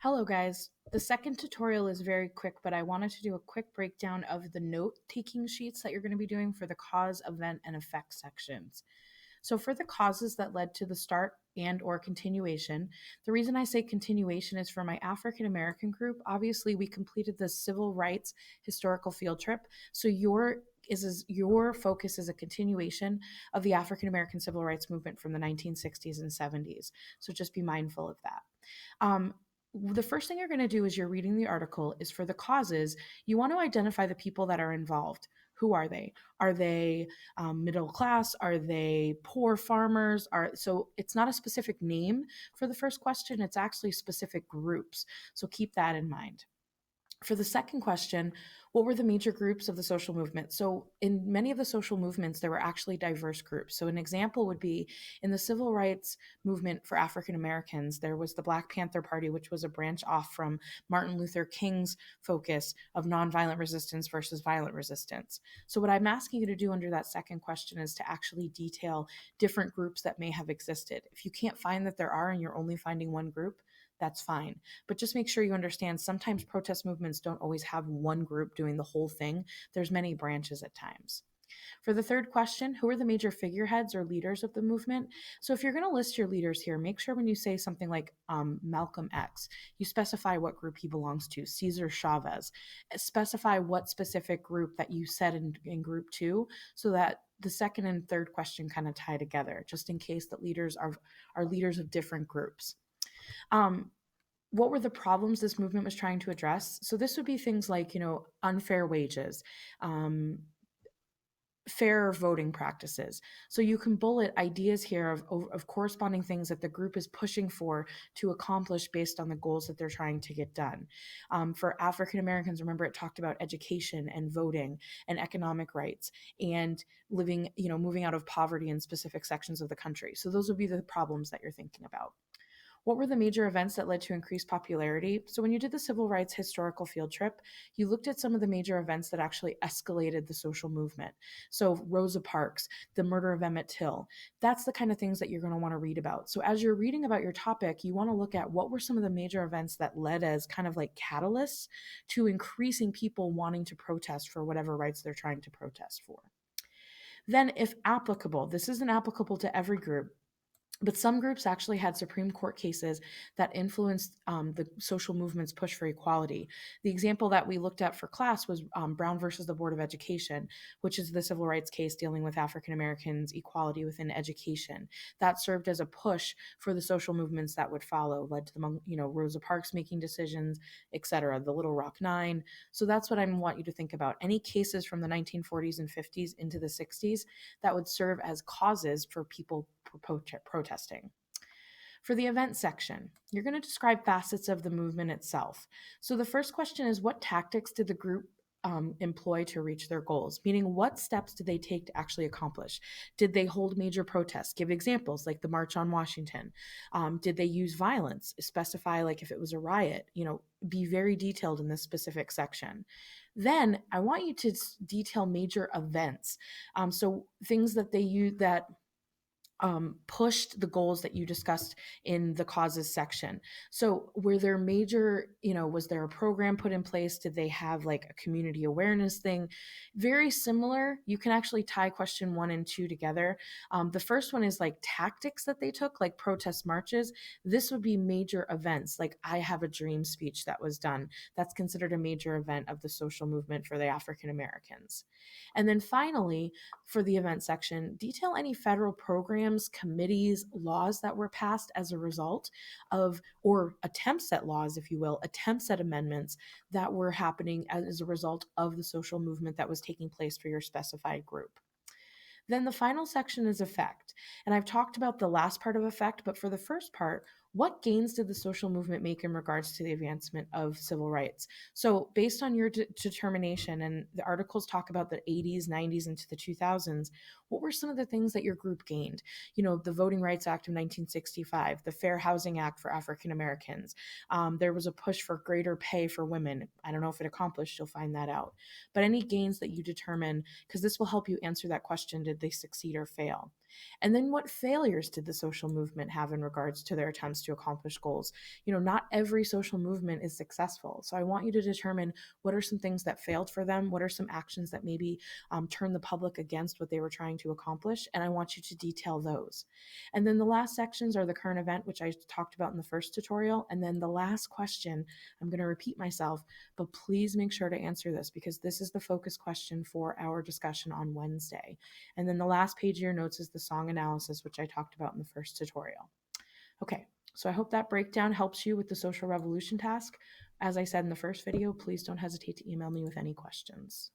Hello guys. The second tutorial is very quick, but I wanted to do a quick breakdown of the note-taking sheets that you're going to be doing for the cause, event, and effect sections. So for the causes that led to the start and or continuation, the reason I say continuation is for my African American group. Obviously, we completed the civil rights historical field trip. So your focus is a continuation of the African American civil rights movement from the 1960s and 70s. So just be mindful of that. Um, the first thing you're going to do as you're reading the article is for the causes, you want to identify the people that are involved. Who are they? Are they middle class? Are they poor farmers? So it's not a specific name for the first question, it's actually specific groups. So keep that in mind. For the second question, what were the major groups of the social movement? So, in many of the social movements, there were actually diverse groups. So, an example would be in the civil rights movement for African Americans, there was the Black Panther Party, which was a branch off from Martin Luther King's focus of nonviolent resistance versus violent resistance. So, what I'm asking you to do under that second question is to actually detail different groups that may have existed. If you can't find that there are and you're only finding one group, that's fine. But just make sure you understand sometimes protest movements don't always have one group doing the whole thing. There's many branches at times. For the third question, who are the major figureheads or leaders of the movement? So if you're going to list your leaders here, make sure when you say something like Malcolm X, you specify what group he belongs to, Cesar Chavez. Specify what specific group that you said in group two so that the second and third question kind of tie together, just in case that leaders are leaders of different groups. Um, what were the problems this movement was trying to address? So this would be things like, unfair wages, um, fair voting practices. So you can bullet ideas here of corresponding things that the group is pushing for to accomplish based on the goals that they're trying to get done. For African Americans, remember it talked about education and voting and economic rights and living, moving out of poverty in specific sections of the country. So those would be the problems that you're thinking about. What were the major events that led to increased popularity? So, when you did the civil rights historical field trip, you looked at some of the major events that actually escalated the social movement. So, Rosa Parks, the murder of Emmett Till, that's the kind of things that you're going to want to read about. So, as you're reading about your topic, you want to look at what were some of the major events that led as kind of like catalysts to increasing people wanting to protest for whatever rights they're trying to protest for. Then, if applicable, this isn't applicable to every group, but some groups actually had Supreme Court cases that influenced the social movement's push for equality. The example that we looked at for class was Brown versus the Board of Education, which is the civil rights case dealing with African Americans' equality within education. That served as a push for the social movements that would follow, led to the Rosa Parks making decisions, etc. The Little Rock Nine. So that's what I want you to think about. Any cases from the 1940s and 50s into the 60s that would serve as causes for people protesting. For the event section, you're going to describe facets of the movement itself. So the first question is, what tactics did the group employ to reach their goals? Meaning, what steps did they take to actually accomplish? Did they hold major protests? Give examples like the March on Washington. Did they use violence? Specify like if it was a riot. Be very detailed in this specific section. Then I want you to detail major events. So things that they use that pushed the goals that you discussed in the causes section. So were there major, was there a program put in place? Did they have like a community awareness thing? Very similar. You can actually tie question 1 and 2 together. The first one is like tactics that they took, like protest marches. This would be major events, like I Have a Dream speech that was done. That's considered a major event of the social movement for the African Americans. And then finally, for the event section, detail any federal programs, committees, laws that were passed as a result of, or attempts at laws, if you will, attempts at amendments that were happening as a result of the social movement that was taking place for your specified group. Then the final section is effect. And I've talked about the last part of effect, but for the first part, what gains did the social movement make in regards to the advancement of civil rights? So, based on your determination, and the articles talk about the 80s, 90s, into the 2000s, what were some of the things that your group gained? The Voting Rights Act of 1965, the Fair Housing Act for African Americans. There was a push for greater pay for women. I don't know if it accomplished, you'll find that out. But any gains that you determine, because this will help you answer that question, did they succeed or fail? And then what failures did the social movement have in regards to their attempts to accomplish goals. Not every social movement is successful. So I want you to determine what are some things that failed for them, what are some actions that maybe turn the public against what they were trying to accomplish, and I want you to detail those. And then the last sections are the current event, which I talked about in the first tutorial. And then the last question, I'm going to repeat myself, but please make sure to answer this because this is the focus question for our discussion on Wednesday. And then the last page of your notes is the song analysis, which I talked about in the first tutorial. Okay, so I hope that breakdown helps you with the social revolution task. As I said in the first video, please don't hesitate to email me with any questions.